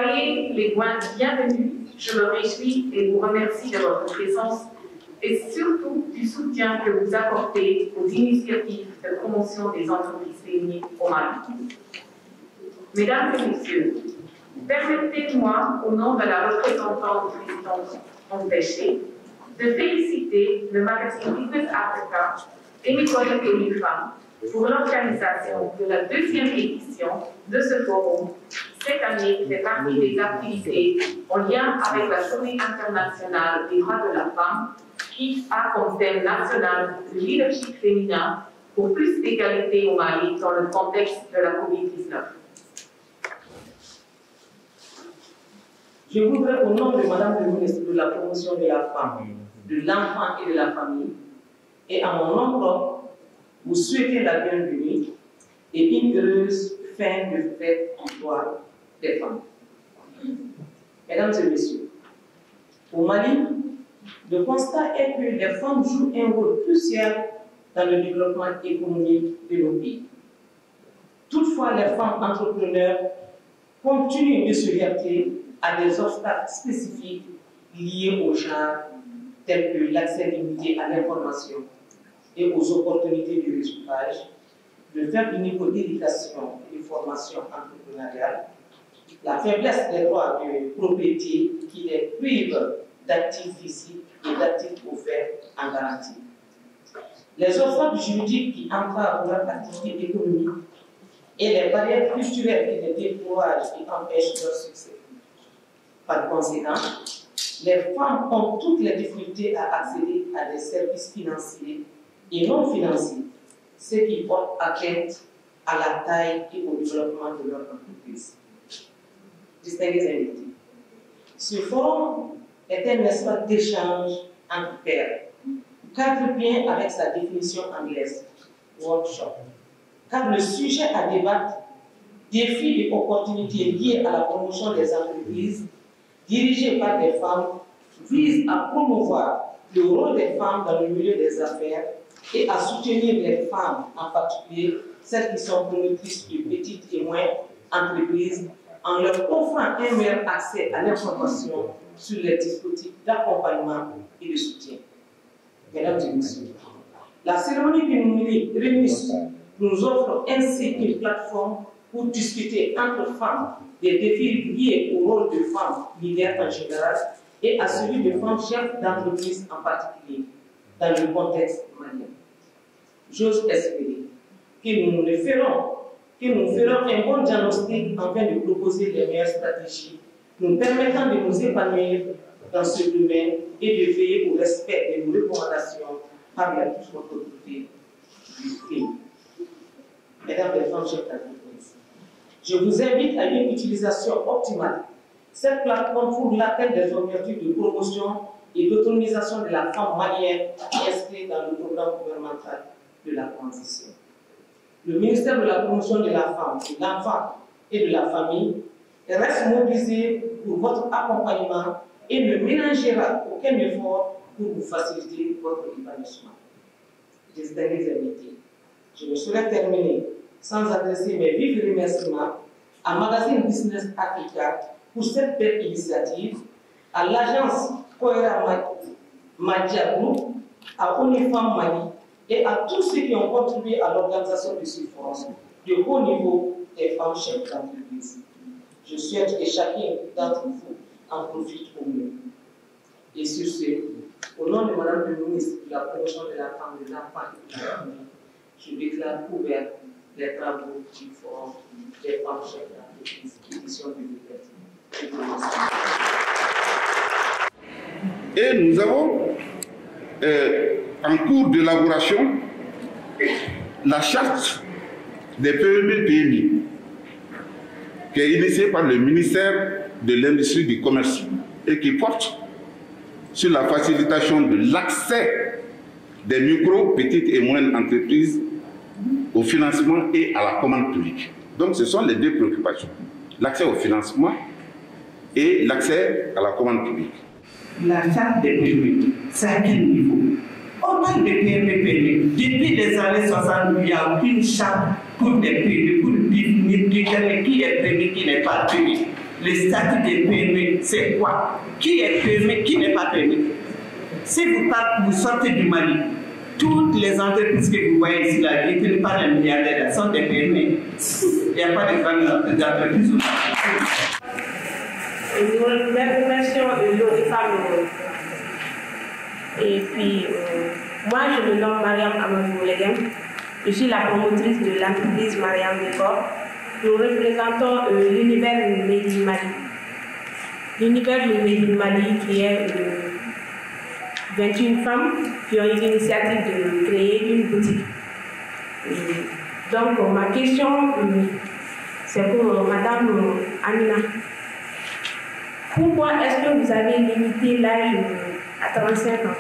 Soyez les bienvenus, je me réjouis et vous remercie de votre présence et surtout du soutien que vous apportez aux initiatives de promotion des entreprises féminines au Mali. Mesdames et messieurs, permettez-moi, au nom de la représentante présidente empêchée, de féliciter le magazine Business Africa et mes collègues et mes femmes pour l'organisation de la 2e édition de ce forum. Cette année fait partie des activités en lien avec la Journée internationale des droits de la femme qui a comme thème national le leadership féminin pour plus d'égalité au Mali dans le contexte de la COVID-19. Je voudrais, au nom de Madame le ministre de la Promotion de la Femme, de l'Enfant et de la Famille, et à mon nom propre, vous souhaiter la bienvenue et une heureuse fin de fête en gloire des femmes. Mesdames et messieurs, au Mali, le constat est que les femmes jouent un rôle crucial dans le développement économique de nos pays. Toutefois, les femmes entrepreneurs continuent de se heurter à des obstacles spécifiques liés au genre, tels que l'accès limité à l'information et aux opportunités de réseautage, le faible niveau d'éducation et de formation entrepreneuriale, la faiblesse des droits de propriété qui les privent d'actifs physiques et d'actifs offerts en garantie. Les obstacles juridiques qui entravent leur activité économique et les barrières culturelles qui les découragent et empêchent leur succès. Par conséquent, les femmes ont toutes les difficultés à accéder à des services financiers et non financiers, ce qui porte atteinte à la taille et au développement de leur entreprise. Distingués invités, ce forum est un espace d'échange entre pairs, cadre bien avec sa définition anglaise, workshop, car le sujet à débattre, défis et opportunités liées à la promotion des entreprises dirigées par des femmes, vise à promouvoir le rôle des femmes dans le milieu des affaires et à soutenir les femmes, en particulier celles qui sont promotrices de petites et moyennes entreprises, en leur offrant un meilleur accès à l'information sur les dispositifs d'accompagnement et de soutien. Mesdames et messieurs, la cérémonie que nous réunissons nous offre ainsi une plateforme pour discuter entre femmes des défis liés au rôle de femmes leaders en général et à celui de femmes chefs d'entreprise en particulier, dans le contexte malien. J'ose espérer que nous ferons un bon diagnostic afin de proposer les meilleures stratégies nous permettant de nous épanouir dans ce domaine et de veiller au respect de nos recommandations par la toute autorité du pays. Mesdames et femmes chefs d'entreprise, je vous invite à une utilisation optimale. Cette plateforme pour l'appel des objectifs de promotion et d'autonomisation de la femme malienne inscrite dans le programme gouvernemental de la transition. Le ministère de la Promotion de la Femme, de l'Enfant et de la Famille reste mobilisé pour votre accompagnement et ne ménagera aucun effort pour vous faciliter votre épanouissement. Distingués invités, je ne saurais terminer sans adresser mes vifs remerciements à Magazine Business Africa pour cette belle initiative, à l'agence Koera Madia Group, à Onifam Mali et à tous ceux qui ont contribué à l'organisation de ce forum de haut niveau des femmes chefs d'entreprise. Je souhaite que chacun d'entre vous en profite au mieux. Et sur ce, au nom de Madame le ministre de la Promotion de la Femme, de l'Enfant et de la Famille, je déclare ouvert les travaux du forum des femmes chefs d'entreprise, édition 2021. Et nous avons en cours d'élaboration la charte des PME-PMI qui est initiée par le ministère de l'Industrie et du Commerce et qui porte sur la facilitation de l'accès des micro, petites et moyennes entreprises au financement et à la commande publique. Donc ce sont les deux préoccupations, l'accès au financement et l'accès à la commande publique. La charte des PME, c'est à quel niveau? Autant de PME, depuis les années 60, il n'y a aucune charte pour des PME, pour définir qui est prévu, qui n'est pas prévu. le statut des PME, c'est quoi? Qui est PME, qui n'est pas PME? Si vous sortez du Mali, toutes les entreprises que vous voyez ici, là, détenues par les milliardaires, sont des PME. Il n'y a pas de grandes entreprises. Nous remercions les femmes. Et puis, moi, je me nomme Mariam Amadou Legem. Je suis la promotrice de l'entreprise Mariam Décor. Nous représentons l'univers Made in Mali. L'univers Made in Mali qui est 21 femmes qui ont eu l'initiative de créer une boutique. Donc, ma question, c'est pour Madame Amina. Pourquoi est-ce que vous avez limité l'âge à 35 ans?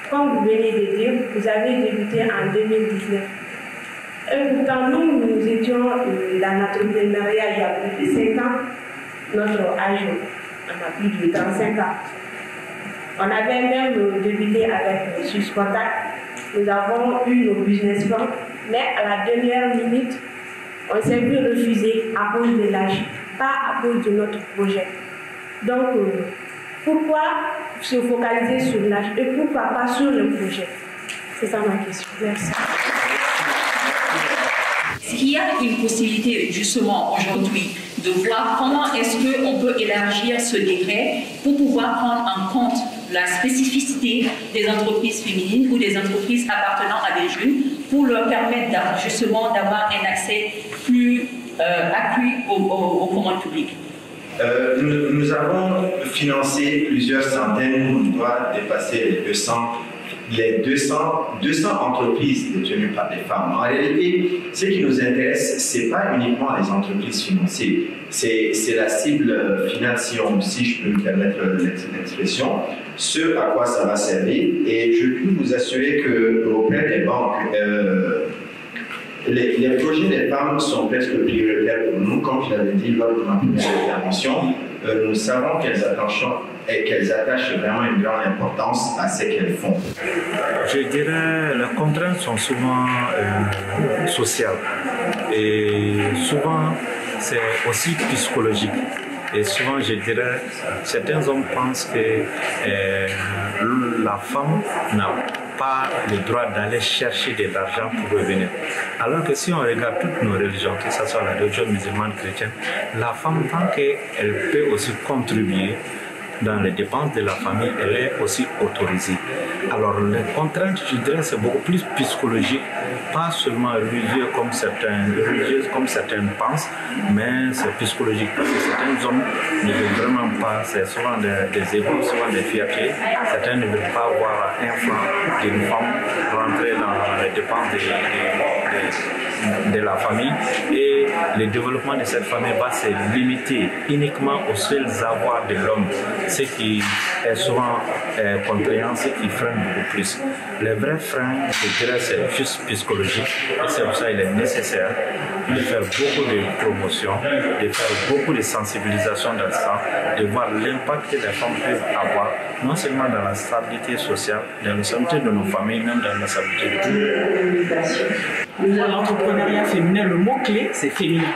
Comme vous venez de dire, vous avez débuté en 2019. Et pourtant, nous étions dans l'entrepreneuriat il y a plus de 5 ans. Notre âge, on a plus de 35 ans. On avait même débuté avec Swiss Contact. Nous avons eu nos business plans, mais à la dernière minute, on s'est vu refuser à cause de l'âge, pas à cause de notre projet. Donc, pourquoi se focaliser sur l'âge et pourquoi pas sur le projet? C'est ça ma question. Merci. Est-ce qu'il y a une possibilité justement aujourd'hui de voir comment est-ce qu'on peut élargir ce décret pour pouvoir prendre en compte la spécificité des entreprises féminines ou des entreprises appartenant à des jeunes pour leur permettre justement d'avoir un accès plus accru aux commandes publiques? Nous avons financé plusieurs centaines, on doit dépasser les 200 entreprises détenues par des femmes. En réalité, ce qui nous intéresse, ce n'est pas uniquement les entreprises financières, c'est la cible finale, si je peux me permettre l'expression, ce à quoi ça va servir. Et je peux vous assurer qu'auprès des banques, les projets des femmes sont presque prioritaires pour nous. Comme je l'avais dit lors de ma première intervention, nous savons qu'elles attachent vraiment une grande importance à ce qu'elles font. Je dirais les contraintes sont souvent sociales et souvent c'est aussi psychologique. Et souvent, je dirais, certains hommes pensent que la femme n'a pas le droit d'aller chercher de l'argent pour revenir. Alors que si on regarde toutes nos religions, que ce soit la religion musulmane, chrétienne, la femme, tant qu'elle peut aussi contribuer dans les dépenses de la famille, elle est aussi autorisée. Alors les contraintes, je dirais, c'est beaucoup plus psychologique, pas seulement religieux comme certains pensent, mais c'est psychologique parce que certains hommes ne veulent vraiment pas, c'est souvent des égos, souvent des fiertés. Certains ne veulent pas voir un franc d'une femme rentrer dans les dépenses de la famille, et le développement de cette famille va se limiter uniquement aux seuls avoirs de l'homme, ce qui est souvent contraignant, ce qui freine beaucoup plus. Les vrais freins, je dirais, c'est juste psychologique, et c'est pour ça qu'il est nécessaire de faire beaucoup de promotion, de faire beaucoup de sensibilisation dans ça, de voir l'impact que les femmes peuvent avoir, non seulement dans la stabilité sociale, dans la stabilité de nos familles, même dans la stabilité de tout. L'entrepreneuriat féminin, le mot-clé, c'est féminin.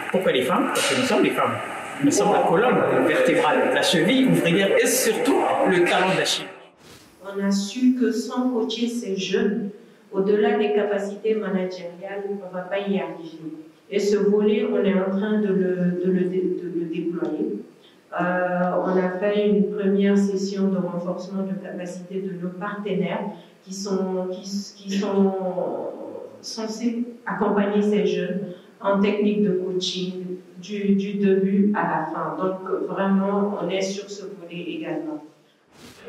Pourquoi les femmes? Parce que nous sommes des femmes. Nous sommes la colonne vertébrale, la cheville ouvrière et surtout le talon d'Achille. On a su que sans coacher ces jeunes, au-delà des capacités managériales, on ne va pas y arriver. Et ce volet, on est en train de le déployer. On a fait une première session de renforcement de capacité de nos partenaires qui sont censés accompagner ces jeunes en technique de coaching du début à la fin. Donc vraiment, on est sur ce volet également.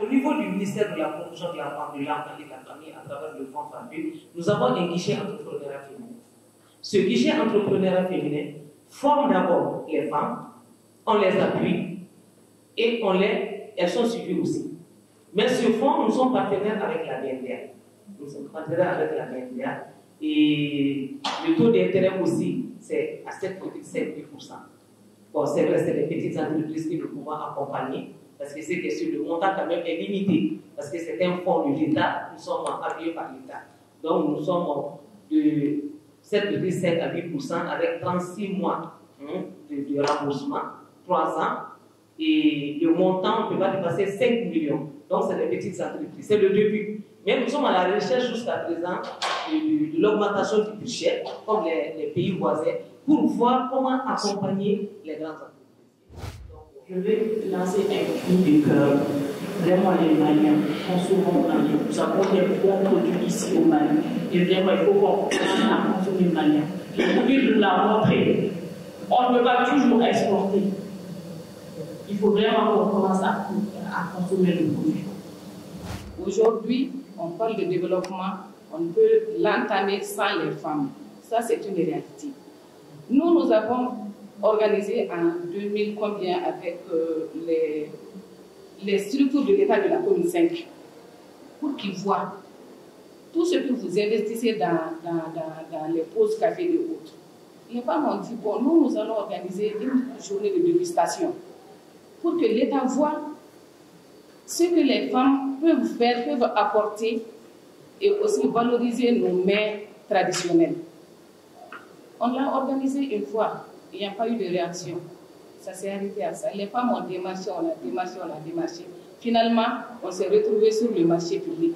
Au niveau du ministère de la Promotion de l'Enfant et de la Famille, à travers le Fonds FAMU, nous avons un guichet entrepreneuriat féminin. Ce guichet entrepreneuriat féminin forme d'abord les femmes, on les appuie et elles sont suivies aussi. Mais ce fonds, nous sommes partenaires avec la BNDA. Nous sommes partenaires avec la BNDA et le taux d'intérêt aussi, c'est à 7,5%. Bon, c'est vrai, c'est les petites entreprises que nous pouvons accompagner. Parce que c'est que le montant quand même est limité, parce que c'est un fonds de l'État, nous sommes appuyés par l'État. Donc nous sommes de 7,5 à 8% avec 36 mois de remboursement 3 ans et le montant ne peut pas dépasser 5 millions. Donc, c'est des petites entreprises. C'est le début. Mais nous sommes à la recherche jusqu'à présent de l'augmentation du budget, comme les pays voisins, pour voir comment accompagner les grandes entreprises. Je vais lancer un cri de cœur. Vraiment, les Maliens sont souvent au Mali. Nous avons des bons produits ici au Mali. Et vraiment, il faut qu'on commence à consommer malien. Le Covid nous l'a montré. On ne peut pas toujours exporter. Il faut vraiment qu'on commence à consommer le produit. Aujourd'hui, on parle de développement, on peut l'entamer sans les femmes. Ça, c'est une réalité. Nous avons organisé en 2000 combien avec les structures de l'État de la commune 5 pour qu'ils voient tout ce que vous investissez dans les pauses café et autres. Les femmes ont dit, bon, nous allons organiser une journée de dégustation pour que l'État voit ce que les femmes peuvent faire, peuvent apporter et aussi valoriser nos mets traditionnels. On l'a organisé une fois, il n'y a pas eu de réaction. Ça s'est arrêté à ça. Les femmes ont démarché, on a démarché. Finalement, on s'est retrouvés sur le marché public.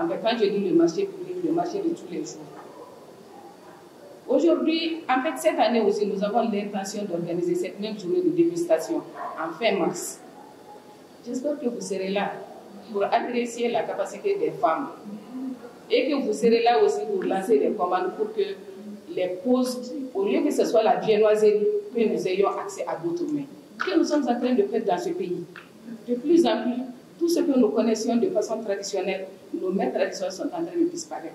En fait, quand je dis le marché public, le marché de tous les jours. Aujourd'hui, en fait, cette année aussi, nous avons l'intention d'organiser cette même journée de dégustation en fin mars. J'espère que vous serez là pour apprécier la capacité des femmes et que vous serez là aussi pour lancer des commandes pour que les pauses, au lieu que ce soit la viennoiserie, que nous ayons accès à d'autres mets. Que nous sommes en train de faire dans ce pays. De plus en plus, tout ce que nous connaissions de façon traditionnelle, nos mets traditionnels sont en train de disparaître.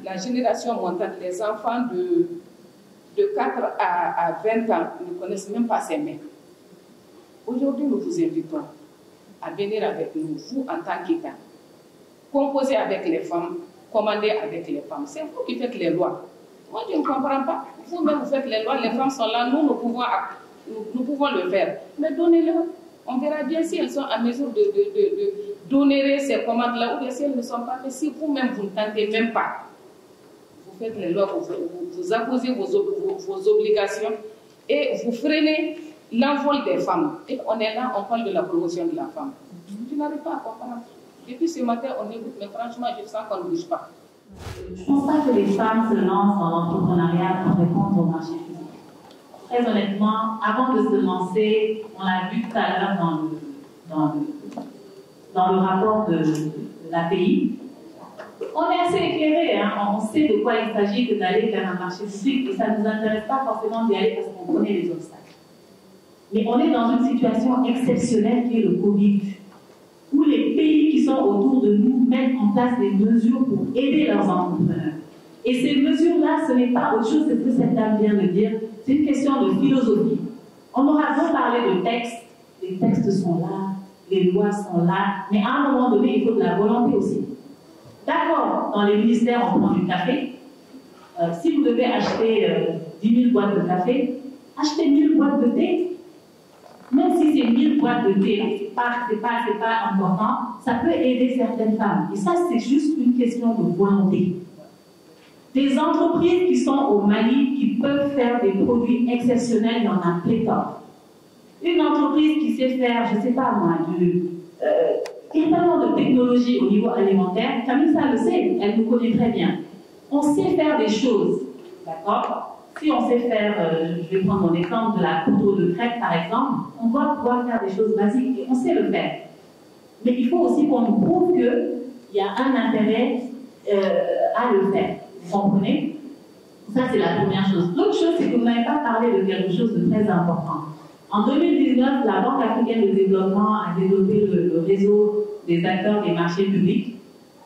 La génération montante, les enfants de 4 à 20 ans ne connaissent même pas ces mets. Aujourd'hui, nous vous invitons à venir avec nous, vous en tant qu'État, composer avec les femmes, commander avec les femmes. C'est vous qui faites les lois. Moi, je ne comprends pas. Vous-même, vous faites les lois, les femmes sont là, nous pouvons le faire. Mais donnez-leur. On verra bien si elles sont en mesure de donner ces commandes-là ou bien si elles ne sont pas. Mais si vous-même, vous ne tentez même pas, vous faites les lois, vous imposez vos obligations et vous freinez l'envol des femmes. Et on est là, on parle de la promotion de la femme. Je n'arrive pas à comprendre. Depuis ce matin, on écoute, mais franchement, je sens qu'on ne bouge pas. Je ne pense pas que les femmes se lancent dans l'entrepreneuriat pour répondre au marché public. Très honnêtement, avant de se lancer, on l'a vu tout à l'heure dans le rapport de l'API, on est assez éclairé, hein? On sait de quoi il s'agit que d'aller vers un marché public et ça ne nous intéresse pas forcément d'y aller parce qu'on connaît les obstacles. Mais on est dans une situation exceptionnelle qui est le Covid, où les pays qui sont autour de nous mettent en place des mesures pour aider leurs entrepreneurs. Et ces mesures-là, ce n'est pas autre chose que ce que cette dame vient de dire, c'est une question de philosophie. On aura beau parler de textes, les textes sont là, les lois sont là, mais à un moment donné, il faut de la volonté aussi. D'accord, dans les ministères, on prend du café. Si vous devez acheter 10 000 boîtes de café, achetez 1000 boîtes de thé. Même si c'est 1000 boîtes de thé, c'est pas important, ça peut aider certaines femmes. Et ça, c'est juste une question de volonté. Des entreprises qui sont au Mali, qui peuvent faire des produits exceptionnels, il y en a pléthore. Une entreprise qui sait faire, je ne sais pas moi, il y a tellement de technologies au niveau alimentaire, Camille, ça le sait, elle nous connaît très bien. On sait faire des choses, d'accord? Si on sait faire, je vais prendre mon exemple de la poudre de crêpe par exemple, on doit pouvoir faire des choses basiques et on sait le faire. Mais il faut aussi qu'on nous prouve qu'il y a un intérêt à le faire. Vous comprenez? Ça, c'est la première chose. L'autre chose, c'est que vous n'avez pas parlé de quelque chose de très important. En 2019, la Banque africaine de développement a développé le réseau des acteurs des marchés publics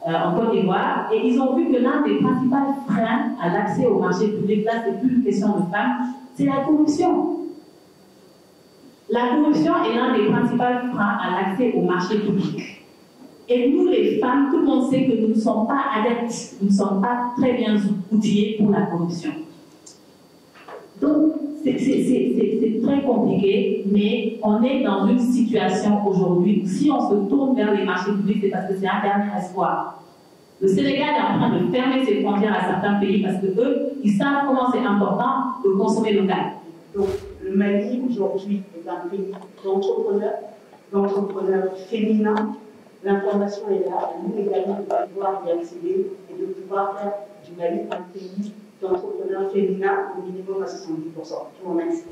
en Côte d'Ivoire, et ils ont vu que l'un des principaux freins à l'accès au marché public, là c'est plus une question de femmes, c'est la corruption. La corruption est l'un des principaux freins à l'accès au marché public. Et nous les femmes, tout le monde sait que nous ne sommes pas adeptes, nous ne sommes pas très bien outillés pour la corruption. Donc c'est très compliqué, mais on est dans une situation aujourd'hui où si on se tourne vers les marchés publics, c'est parce que c'est un dernier espoir. Le Sénégal est en train de fermer ses frontières à certains pays parce que eux, ils savent comment c'est important de consommer local. Donc, Le Mali, aujourd'hui, est un pays d'entrepreneurs féminins. L'information est là, à nous également de pouvoir y accéder et de pouvoir faire du Mali un pays d'entrepreneurs féminins au minimum à 70%. Je vous remercie.